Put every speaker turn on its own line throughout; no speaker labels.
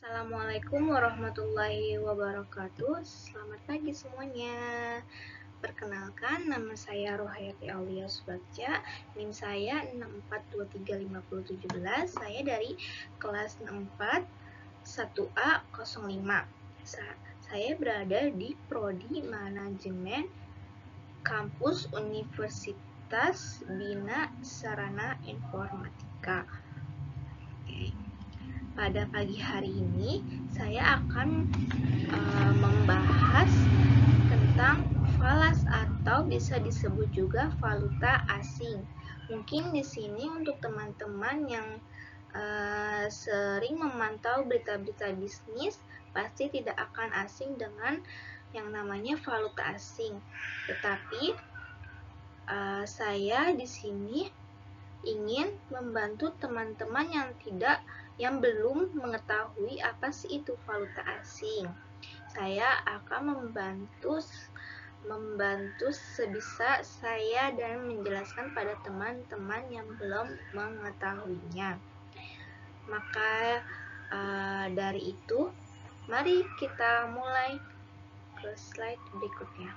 Assalamualaikum warahmatullahi wabarakatuh. Selamat pagi semuanya. Perkenalkan, nama saya Rohayati Aulia Subagja. NIM saya 6423517. Saya dari kelas 64 1A 05. Saya berada di Prodi Manajemen Kampus Universitas Bina Sarana Informatika. Pada pagi hari ini saya akan membahas tentang falas atau bisa disebut juga valuta asing. Mungkin di sini untuk teman-teman yang sering memantau berita-berita bisnis pasti tidak akan asing dengan yang namanya valuta asing. Tetapi saya di sini ingin membantu teman-teman yang belum mengetahui apa sih itu valuta asing. Saya akan membantu sebisa saya dan menjelaskan pada teman-teman yang belum mengetahuinya. Maka dari itu, mari kita mulai ke slide berikutnya.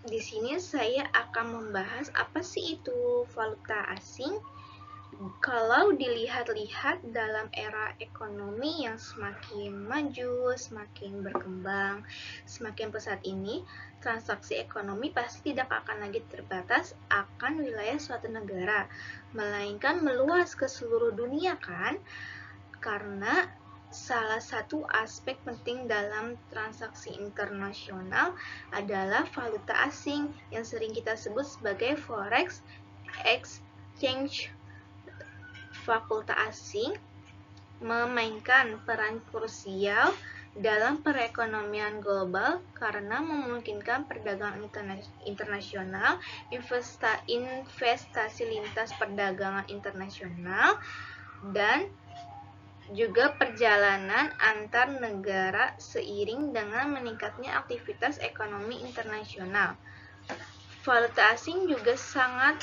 Di sini saya akan membahas apa sih itu valuta asing. Kalau dilihat-lihat dalam era ekonomi yang semakin maju, semakin berkembang, semakin pesat ini, transaksi ekonomi pasti tidak akan lagi terbatas akan wilayah suatu negara, melainkan meluas ke seluruh dunia kan? Karena salah satu aspek penting dalam transaksi internasional adalah valuta asing yang sering kita sebut sebagai forex exchange. Valuta asing memainkan peran krusial dalam perekonomian global karena memungkinkan perdagangan internasional, investasi lintas perdagangan internasional, dan juga perjalanan antar negara seiring dengan meningkatnya aktivitas ekonomi internasional. Valuta asing juga sangat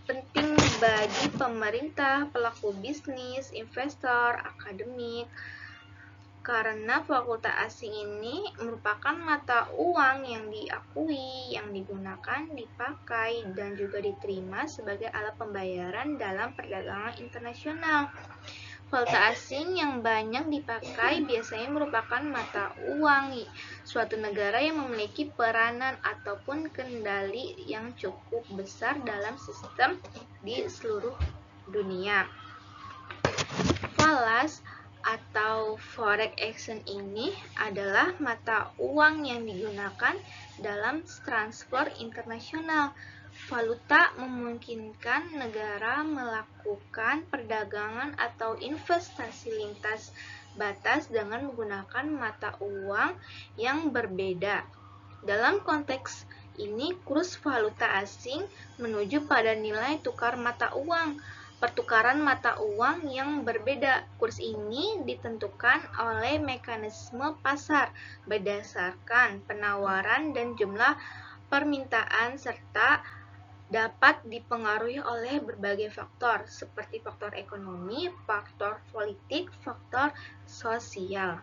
penting bagi pemerintah, pelaku bisnis, investor, akademik, karena valuta asing ini merupakan mata uang yang diakui, yang digunakan, dipakai, dan juga diterima sebagai alat pembayaran dalam perdagangan internasional. Valuta asing yang banyak dipakai biasanya merupakan mata uang suatu negara yang memiliki peranan ataupun kendali yang cukup besar dalam sistem di seluruh dunia. Falas atau forex exchange ini adalah mata uang yang digunakan dalam transfer internasional. Valuta memungkinkan negara melakukan perdagangan atau investasi lintas batas dengan menggunakan mata uang yang berbeda. Dalam konteks ini, kurs valuta asing menuju pada nilai tukar mata uang. Pertukaran mata uang yang berbeda. Kurs ini ditentukan oleh mekanisme pasar berdasarkan penawaran dan jumlah permintaan serta dapat dipengaruhi oleh berbagai faktor seperti faktor ekonomi, faktor politik, faktor sosial.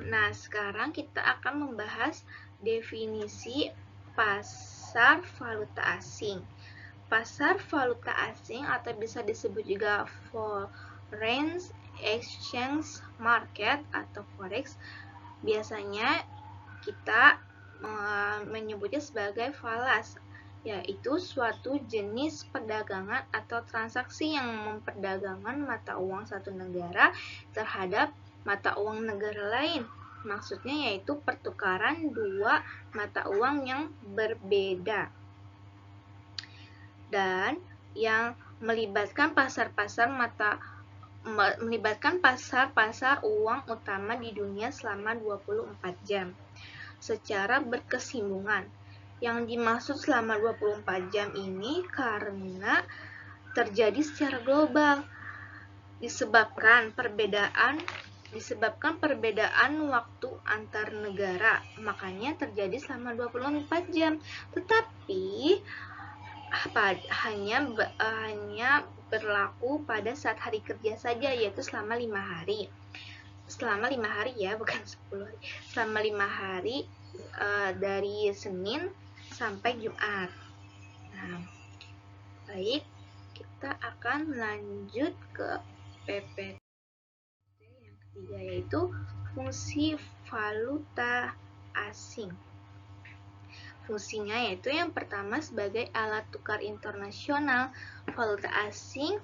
Nah, sekarang kita akan membahas definisi pasar valuta asing. Pasar valuta asing atau bisa disebut juga foreign exchange market atau forex biasanya kita menyebutnya sebagai falas, yaitu suatu jenis perdagangan atau transaksi yang memperdagangkan mata uang satu negara terhadap mata uang negara lain. Maksudnya yaitu pertukaran dua mata uang yang berbeda dan yang melibatkan pasar-pasar uang utama di dunia selama 24 jam secara berkesinambungan. Yang dimaksud selama 24 jam ini karena terjadi secara global disebabkan perbedaan disebabkan perbedaan waktu antar negara, makanya terjadi selama 24 jam. Tetapi hanya berlaku pada saat hari kerja saja, yaitu selama 5 hari. Selama 5 hari ya, bukan 10 hari. Selama 5 hari dari Senin sampai Jumat. Nah, baik, kita akan lanjut ke PPT yang ketiga, yaitu fungsi valuta asing. Fungsinya yaitu yang pertama sebagai alat tukar internasional. Valuta asing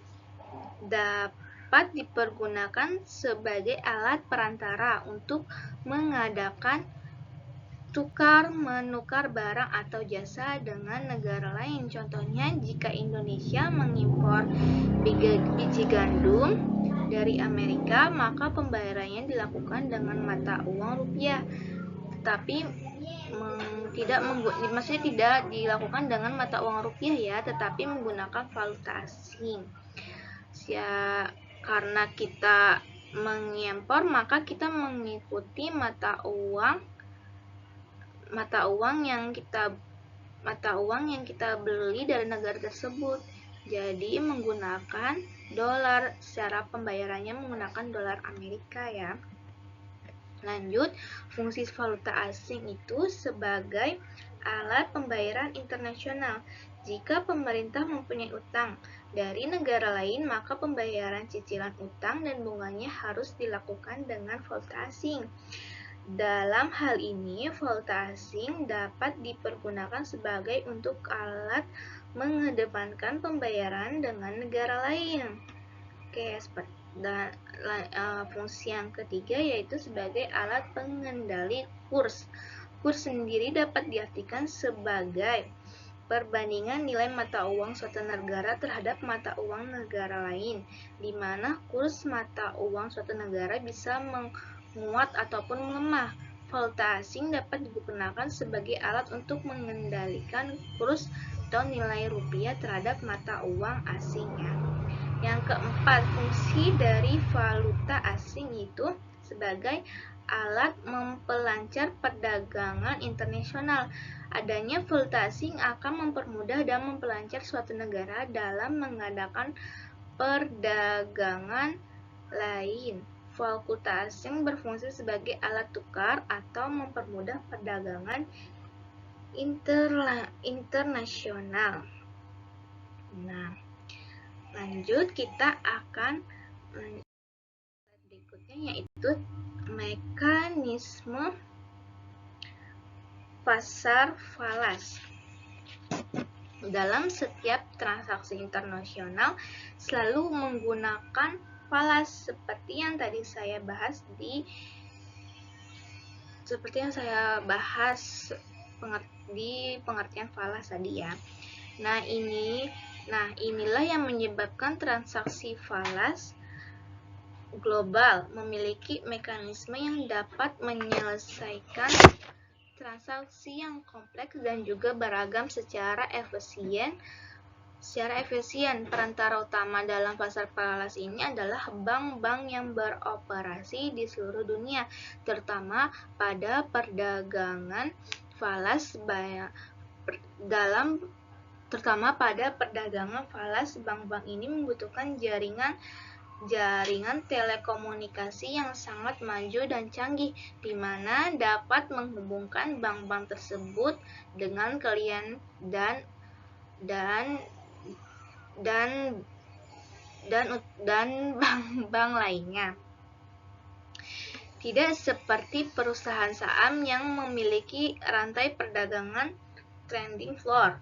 dapat dipergunakan sebagai alat perantara untuk mengadakan tukar-menukar barang atau jasa dengan negara lain. Contohnya, jika Indonesia mengimpor biji gandum dari Amerika, maka pembayarannya dilakukan dengan mata uang rupiah. Tetapi tidak dilakukan dengan mata uang rupiah ya, tetapi menggunakan valuta asing. Ya, karena kita mengimpor, maka kita mengikuti mata uang yang kita beli dari negara tersebut. Jadi menggunakan dolar, secara pembayarannya menggunakan dolar Amerika ya. Lanjut, fungsi valuta asing itu sebagai alat pembayaran internasional. Jika pemerintah mempunyai utang dari negara lain, maka pembayaran cicilan utang dan bunganya harus dilakukan dengan valuta asing. Dalam hal ini, valuta asing dapat dipergunakan sebagai untuk alat mengedepankan pembayaran dengan negara lain. Oke, fungsi yang ketiga yaitu sebagai alat pengendali kurs. Kurs sendiri dapat diartikan sebagai perbandingan nilai mata uang suatu negara terhadap mata uang negara lain, di mana kurs mata uang suatu negara bisa menguat ataupun melemah. Valuta asing dapat digunakan sebagai alat untuk mengendalikan kurs atau nilai rupiah terhadap mata uang asingnya. Yang keempat, fungsi dari valuta asing itu sebagai alat memperlancar perdagangan internasional. Adanya valuta asing akan mempermudah dan memperlancar suatu negara dalam mengadakan perdagangan lain. Valuta asing berfungsi sebagai alat tukar atau mempermudah perdagangan internasional. Nah, lanjut, kita akan berikutnya yaitu mekanisme pasar falas. Dalam setiap transaksi internasional selalu menggunakan falas seperti yang saya bahas di pengertian falas tadi ya. Nah, inilah yang menyebabkan transaksi falas global memiliki mekanisme yang dapat menyelesaikan transaksi yang kompleks dan juga beragam secara efisien. Perantara utama dalam pasar falas ini adalah bank-bank yang beroperasi di seluruh dunia, terutama pada perdagangan falas. Bank-bank ini membutuhkan jaringan telekomunikasi yang sangat maju dan canggih, di mana dapat menghubungkan bank-bank tersebut dengan klien dan bank-bank lainnya. Tidak seperti perusahaan saham yang memiliki rantai perdagangan trading floor.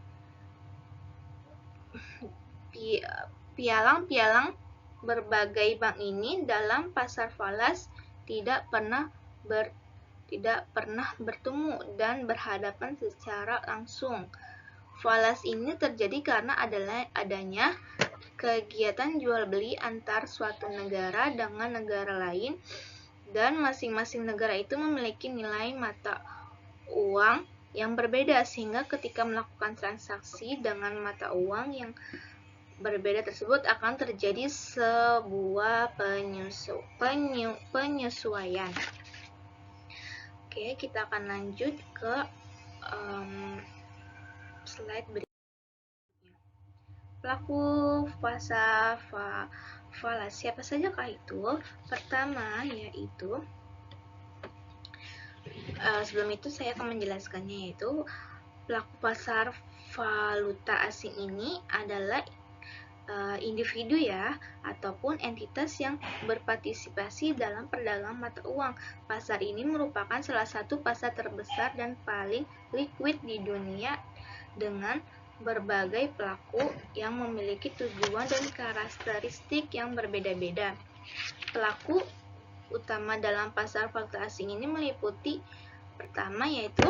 Pialang berbagai bank ini dalam pasar falas tidak pernah bertemu dan berhadapan secara langsung. Falas ini terjadi karena adanya kegiatan jual beli antar suatu negara dengan negara lain, dan masing-masing negara itu memiliki nilai mata uang yang berbeda, sehingga ketika melakukan transaksi dengan mata uang yang berbeda tersebut akan terjadi sebuah penyesuaian. Oke, kita akan lanjut ke slide berikutnya. Pelaku pasar falasi apa sajakah itu? Pertama yaitu sebelum itu saya akan menjelaskannya, yaitu pelaku pasar valuta asing ini adalah individu ya, ataupun entitas yang berpartisipasi dalam perdagangan mata uang. Pasar ini merupakan salah satu pasar terbesar dan paling liquid di dunia dengan berbagai pelaku yang memiliki tujuan dan karakteristik yang berbeda-beda. Pelaku utama dalam pasar valuta asing ini meliputi pertama yaitu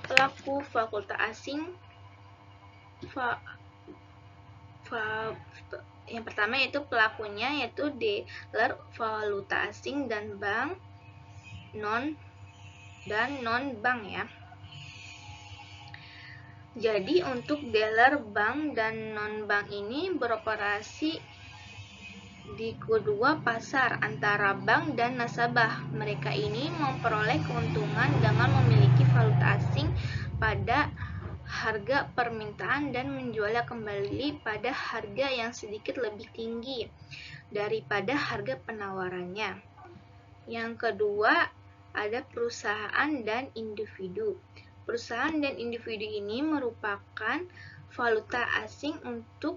pelaku valuta asing. Yang pertama yaitu pelakunya yaitu dealer valuta asing dan bank non bank ya. Jadi untuk dealer bank dan non bank ini beroperasi di kedua pasar antara bank dan nasabah. Mereka ini memperoleh keuntungan dengan memiliki valuta asing pada harga permintaan dan menjualnya kembali pada harga yang sedikit lebih tinggi daripada harga penawarannya. Yang kedua, ada perusahaan dan individu. Perusahaan dan individu ini merupakan valuta asing untuk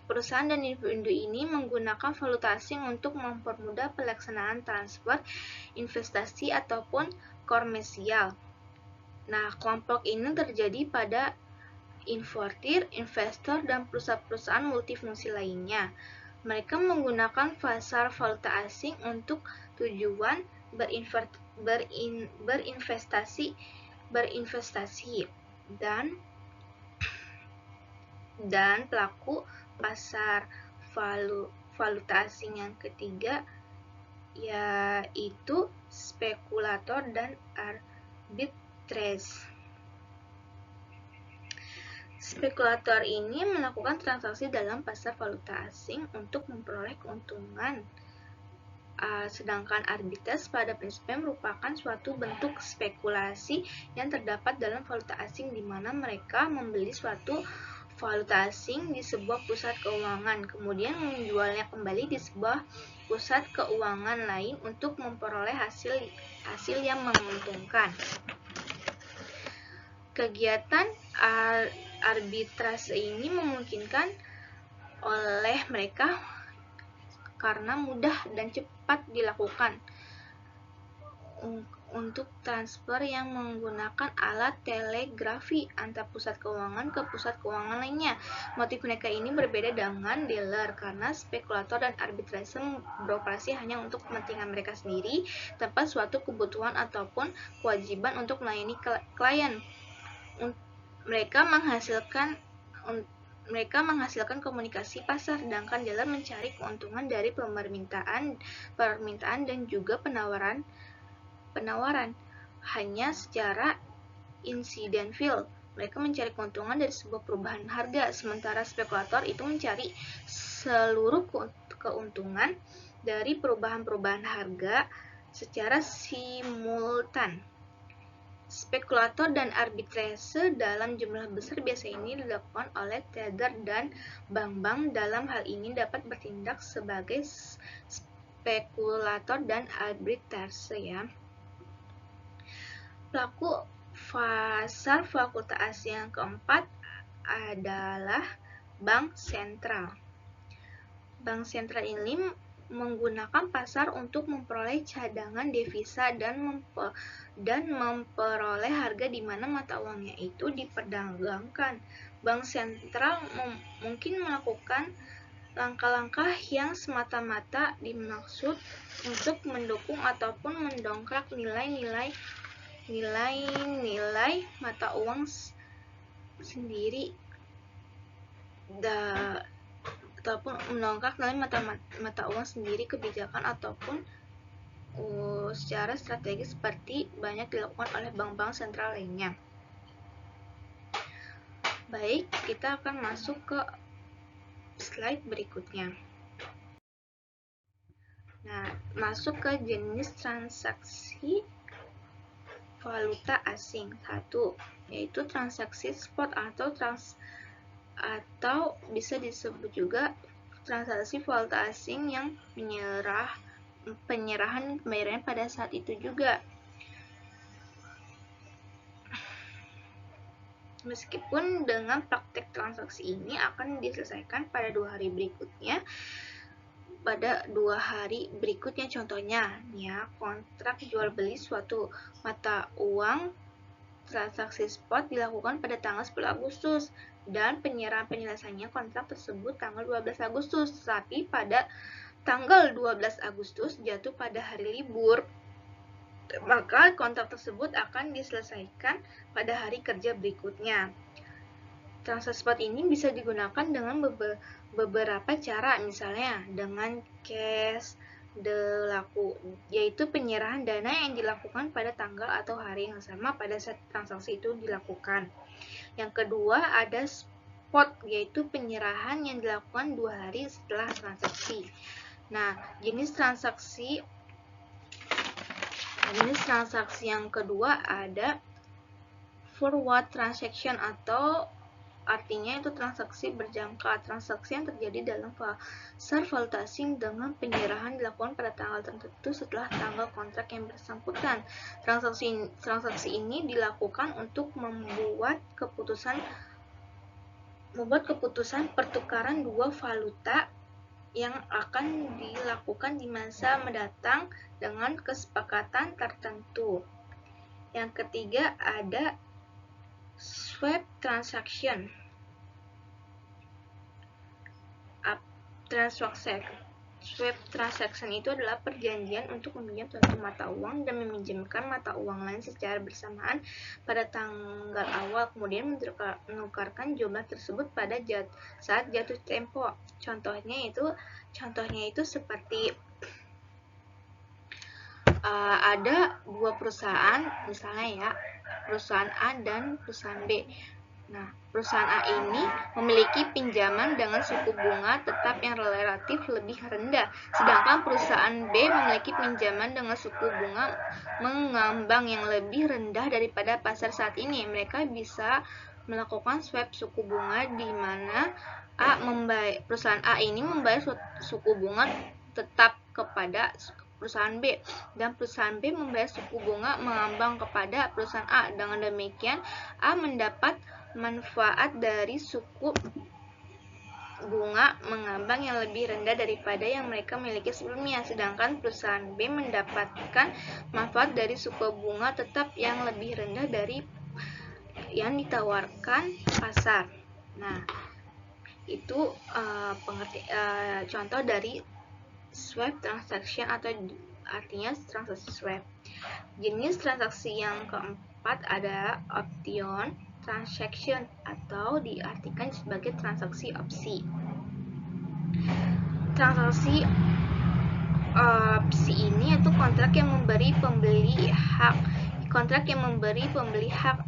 perusahaan dan individu ini menggunakan valuta asing untuk mempermudah pelaksanaan transfer, investasi ataupun komersial. Nah, kelompok ini terjadi pada importir, investor, dan perusahaan-perusahaan multifungsi lainnya. Mereka menggunakan pasar valuta asing untuk tujuan berinvestasi dan pelaku pasar valuta asing yang ketiga yaitu spekulator dan arbitrase. Spekulator ini melakukan transaksi dalam pasar valuta asing untuk memperoleh keuntungan. Sedangkan arbitrase pada prinsipnya merupakan suatu bentuk spekulasi yang terdapat dalam valuta asing di mana mereka membeli suatu valuta asing di sebuah pusat keuangan, kemudian menjualnya kembali di sebuah pusat keuangan lain untuk memperoleh hasil yang menguntungkan. Kegiatan arbitrase ini memungkinkan oleh mereka karena mudah dan cepat dilakukan untuk transfer yang menggunakan alat telegrafi antar pusat keuangan ke pusat keuangan lainnya. Motif mereka ini berbeda dengan dealer karena spekulator dan arbitrase beroperasi hanya untuk kepentingan mereka sendiri tanpa suatu kebutuhan ataupun kewajiban untuk melayani klien. Mereka menghasilkan komunikasi pasar, sedangkan dealer mencari keuntungan dari permintaan dan juga penawaran hanya secara incidental. Mereka mencari keuntungan dari sebuah perubahan harga, sementara spekulator itu mencari seluruh keuntungan dari perubahan harga secara simultan. Spekulator dan arbitrase dalam jumlah besar biasanya ini dilakukan oleh trader dan bank-bank. Dalam hal ini dapat bertindak sebagai spekulator dan arbitrase ya. Pelaku pasar valuta asing yang keempat adalah bank sentral. Bank sentral ini menggunakan pasar untuk memperoleh cadangan devisa dan memperoleh harga di mana mata uangnya itu diperdagangkan. Bank sentral mungkin melakukan langkah-langkah yang semata-mata dimaksud untuk mendukung ataupun mendongkrak nilai mata uang sendiri ataupun mendongkrak nilai mata uang sendiri, kebijakan ataupun secara strategis seperti banyak dilakukan oleh bank-bank sentral lainnya. Baik, kita akan masuk ke slide berikutnya. Nah, masuk ke jenis transaksi valuta asing. Satu, yaitu transaksi spot atau bisa disebut juga transaksi valuta asing yang penyerahan pembayaran pada saat itu juga. Meskipun dengan praktek transaksi ini akan diselesaikan pada 2 hari berikutnya, contohnya ya, kontrak jual beli suatu mata uang transaksi spot dilakukan pada tanggal 10 Agustus dan penyelesaiannya kontrak tersebut tanggal 12 Agustus, tapi pada tanggal 12 Agustus jatuh pada hari libur, maka kontrak tersebut akan diselesaikan pada hari kerja berikutnya. Transaksi spot ini bisa digunakan dengan beberapa cara, misalnya dengan cash, yaitu penyerahan dana yang dilakukan pada tanggal atau hari yang sama pada saat transaksi itu dilakukan. Yang kedua ada spot, yaitu penyerahan yang dilakukan 2 hari setelah transaksi. Nah, jenis transaksi yang kedua ada forward transaction, atau artinya itu transaksi berjangka, transaksi yang terjadi dalam pasar valuta asing dengan penyerahan dilakukan pada tanggal tertentu setelah tanggal kontrak yang bersangkutan. Transaksi ini dilakukan untuk membuat keputusan pertukaran dua valuta yang akan dilakukan di masa mendatang dengan kesepakatan tertentu. Yang ketiga ada swap transaction. Swap transaction itu adalah perjanjian untuk meminjam suatu mata uang dan meminjamkan mata uang lain secara bersamaan pada tanggal awal, kemudian menukarkan jumlah tersebut pada saat jatuh tempo. Contohnya itu seperti ada dua perusahaan, misalnya ya, perusahaan A dan perusahaan B. Nah, perusahaan A ini memiliki pinjaman dengan suku bunga tetap yang relatif lebih rendah, sedangkan perusahaan B memiliki pinjaman dengan suku bunga mengambang yang lebih rendah daripada pasar saat ini. Mereka bisa melakukan swap suku bunga di mana perusahaan A ini membayar suku bunga tetap kepada perusahaan B dan perusahaan B membayar suku bunga mengambang kepada perusahaan A. Dengan demikian, A mendapat manfaat dari suku bunga mengambang yang lebih rendah daripada yang mereka miliki sebelumnya, sedangkan perusahaan B mendapatkan manfaat dari suku bunga tetap yang lebih rendah dari yang ditawarkan pasar. Nah, itu contoh dari swap transaction, atau artinya transaksi swap. Jenis transaksi yang keempat ada option transaction, atau diartikan sebagai transaksi opsi. Transaksi opsi ini yaitu kontrak yang memberi pembeli hak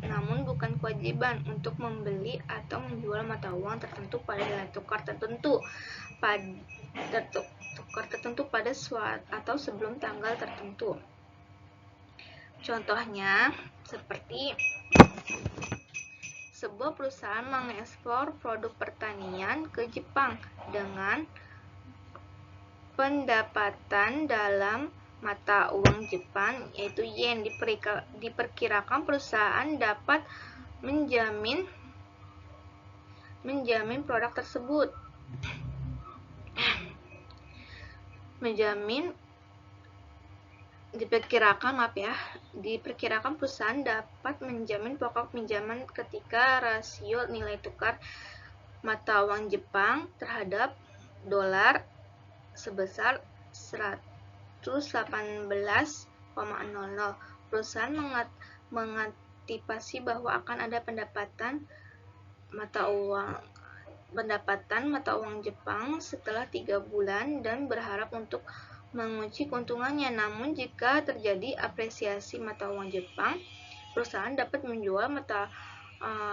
namun bukan kewajiban untuk membeli atau menjual mata uang tertentu pada nilai tukar tertentu pada suatu atau sebelum tanggal tertentu. Contohnya seperti sebuah perusahaan mengekspor produk pertanian ke Jepang dengan pendapatan dalam mata uang Jepang yaitu yen. Diperkirakan perusahaan dapat menjamin produk tersebut. Diperkirakan perusahaan dapat menjamin pokok pinjaman ketika rasio nilai tukar mata uang Jepang terhadap dolar sebesar 118,00. Perusahaan mengantisipasi bahwa akan ada pendapatan mata uang Jepang setelah 3 bulan dan berharap untuk mengunci keuntungannya. Namun jika terjadi apresiasi mata uang Jepang, perusahaan dapat menjual mata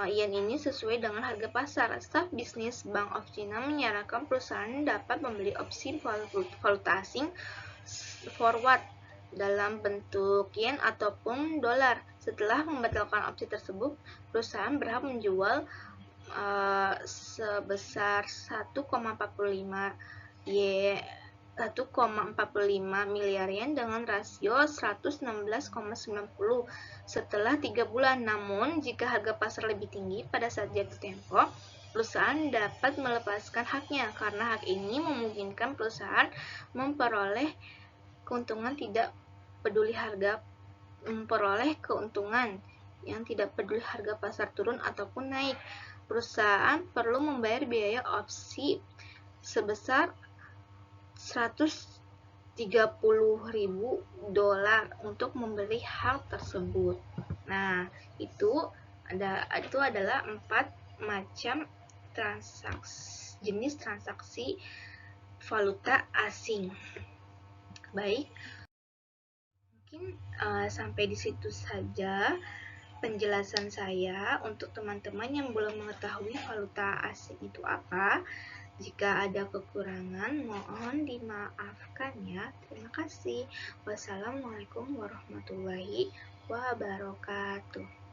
yen ini sesuai dengan harga pasar. Staf bisnis Bank of China menyarankan perusahaan dapat membeli opsi valuta asing forward dalam bentuk yen ataupun dolar. Setelah membatalkan opsi tersebut, perusahaan berhak menjual sebesar 1,45 miliar yen dengan rasio 116,90 setelah 3 bulan. Namun, jika harga pasar lebih tinggi pada saat jatuh tempo, perusahaan dapat melepaskan haknya karena hak ini memungkinkan perusahaan memperoleh keuntungan yang tidak peduli harga pasar turun ataupun naik. Perusahaan perlu membayar biaya opsi sebesar $130.000 untuk membeli hak tersebut. Nah, itu adalah 4 macam jenis transaksi valuta asing. Baik, mungkin sampai di situ saja penjelasan saya untuk teman-teman yang belum mengetahui valuta asing itu apa. Jika ada kekurangan, mohon dimaafkan ya. Terima kasih. Wassalamualaikum warahmatullahi wabarakatuh.